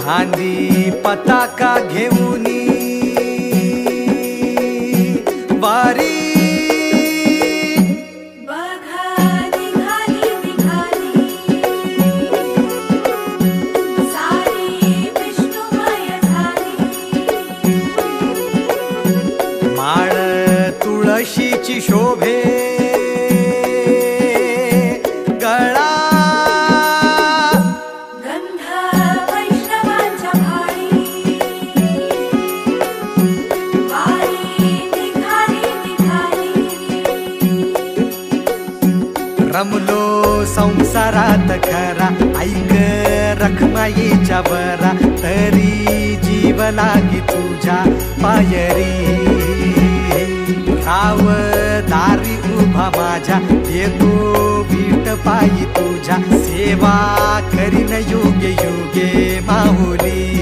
खांदी पताका घेऊनी वारी माळ तुळशीची शोभे गळा गंध वैष्णवांच्या भाळी वारी निघाली निघाली रमलो संसारात खरा ऐक रखमाईच्या बरा तरी जीव लागी तुझ्या पायरी राव दारी उभा माझ्या येतो वीट पायी तुझ्या सेवा करीन युगे युगे माहुली